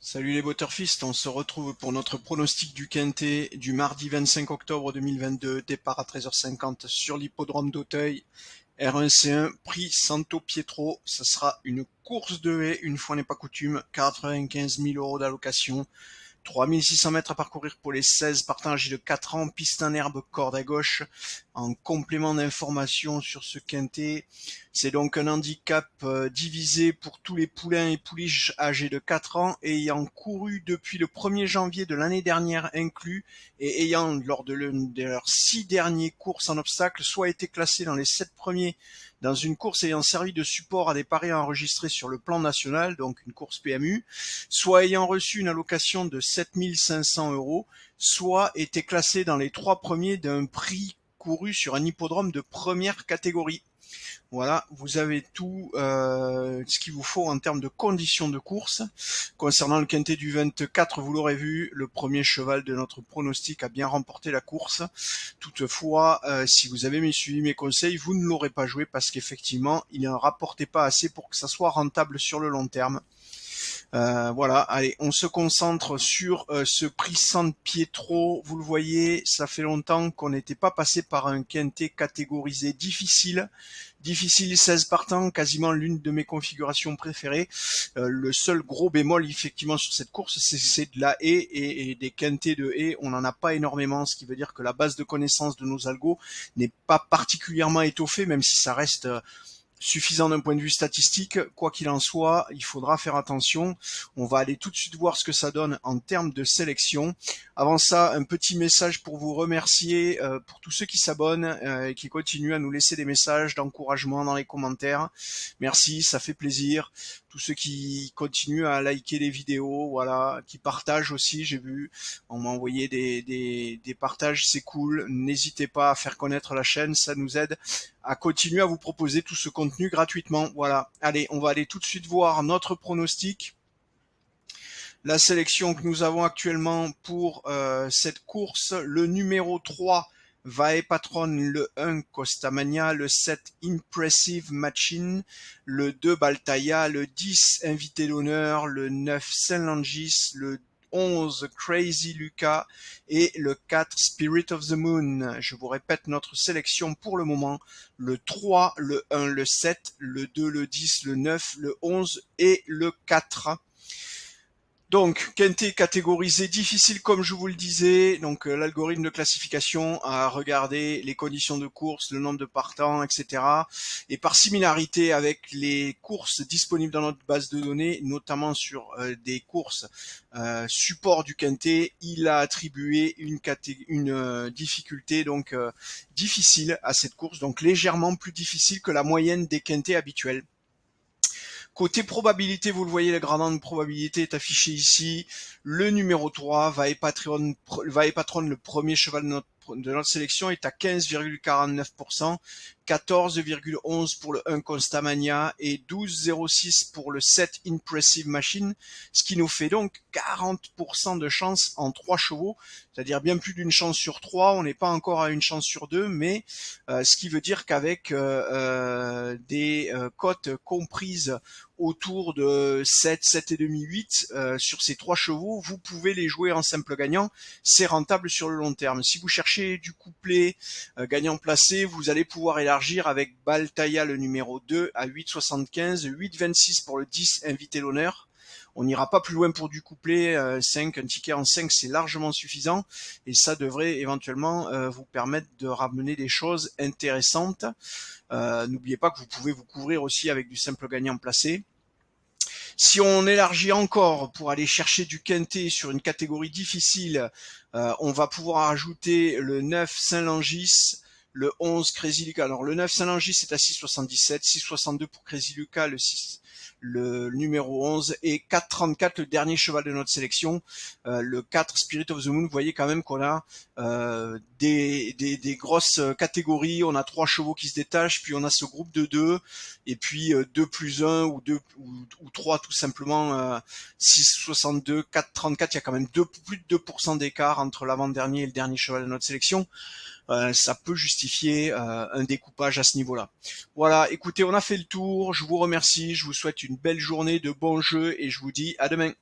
Salut les Butterfist, on se retrouve pour notre pronostic du Quintet du mardi 25 octobre 2022, départ à 13h50 sur l'hippodrome d'Auteuil, R1C1, prix Santo Pietro. Ça sera une course de haies, une fois n'est pas coutume, 95 000 euros d'allocation. 3600 mètres à parcourir pour les 16 partants âgés de 4 ans, piste en herbe, corde à gauche. En complément d'information sur ce quintet, c'est donc un handicap divisé pour tous les poulains et pouliches âgés de 4 ans ayant couru depuis le 1er janvier de l'année dernière inclus et ayant lors de l'une de leurs 6 derniers courses en obstacle soit été classés dans les 7 premiers dans une course ayant servi de support à des paris enregistrés sur le plan national, donc une course PMU, soit ayant reçu une allocation de 7 500 euros, soit été classé dans les 3 premiers d'un prix couru sur un hippodrome de première catégorie. Voilà, vous avez tout ce qu'il vous faut en termes de conditions de course. Concernant le quintet du 24, vous l'aurez vu, le premier cheval de notre pronostic a bien remporté la course. Toutefois, si vous avez suivi mes conseils, vous ne l'aurez pas joué parce qu'effectivement, il ne rapportait pas assez pour que ça soit rentable sur le long terme. Voilà, allez, on se concentre sur ce prix San Pietro. Vous le voyez, ça fait longtemps qu'on n'était pas passé par un quintet catégorisé difficile. Difficile 16 partants, quasiment l'une de mes configurations préférées. Le seul gros bémol effectivement sur cette course, c'est de la haie et des quintets de haie. On n'en a pas énormément, ce qui veut dire que la base de connaissances de nos algos n'est pas particulièrement étoffée, même si ça reste suffisant d'un point de vue statistique. Quoi qu'il en soit, il faudra faire attention. On va aller tout de suite voir ce que ça donne en termes de sélection. Avant ça, un petit message pour vous remercier pour tous ceux qui s'abonnent et qui continuent à nous laisser des messages d'encouragement dans les commentaires. Merci, ça fait plaisir. Tous ceux qui continuent à liker les vidéos, voilà, qui partagent aussi, j'ai vu, on m'a envoyé des partages, c'est cool. N'hésitez pas à faire connaître la chaîne, ça nous aide à continuer à vous proposer tout ce contenu gratuitement. Voilà. Allez, on va aller tout de suite voir notre pronostic. La sélection que nous avons actuellement pour cette course, le numéro 3, Vae Patron, le 1, Costamania, le 7, Impressive Machine, le 2, Baltaya, le 10, Invité d'honneur, le 9, Saint-Langis, le 11, Crazy Lucas et le 4, Spirit of the Moon. Je vous répète notre sélection pour le moment. Le 3, le 1, le 7, le 2, le 10, le 9, le 11 et le 4. Donc, quintet catégorisé difficile comme je vous le disais, donc l'algorithme de classification a regardé les conditions de course, le nombre de partants, etc. Et par similarité avec les courses disponibles dans notre base de données, notamment sur des courses support du quintet, il a attribué une difficulté donc difficile à cette course, donc légèrement plus difficile que la moyenne des quintets habituels. Côté probabilité, vous le voyez, le gradient de probabilité est affiché ici. Le numéro 3, Vae Patron, le premier cheval de notre sélection, est à 15,49%, 14,11 pour le 1 Constamania et 12,06 pour le 7 Impressive Machine, ce qui nous fait donc 40% de chance en 3 chevaux, c'est-à-dire bien plus d'une chance sur 3, on n'est pas encore à une chance sur 2, mais ce qui veut dire qu'avec des cotes comprises autour de 7, 7,5, 8 sur ces 3 chevaux, vous pouvez les jouer en simple gagnant, c'est rentable sur le long terme. Si vous cherchez du couplet gagnant placé, vous allez pouvoir élargir avec Baltaya le numéro 2 à 8,75, 8,26 pour le 10 invité l'honneur. On n'ira pas plus loin pour du couplet, 5, un ticket en 5 c'est largement suffisant et ça devrait éventuellement vous permettre de ramener des choses intéressantes. N'oubliez pas que vous pouvez vous couvrir aussi avec du simple gagnant placé. Si on élargit encore pour aller chercher du quintet sur une catégorie difficile, on va pouvoir ajouter le 9 Saint-Langis, le 11 Crazy Lucas. Alors le 9 Saint-Langis est à 6,77, 6,62 pour Crazy Lucas, le numéro 11 et 4,34 le dernier cheval de notre sélection, le 4 Spirit of the Moon. Vous voyez quand même qu'on a des grosses catégories, on a 3 chevaux qui se détachent, puis on a ce groupe de 2 et puis 2 plus 1 ou 2 ou 3 tout simplement, 6,62, 4,34, il y a quand même plus de 2% d'écart entre l'avant-dernier et le dernier cheval de notre sélection. Ça peut justifier un découpage à ce niveau-là. Voilà, écoutez, on a fait le tour, je vous remercie, je vous souhaite une belle journée, de bons jeux et je vous dis à demain.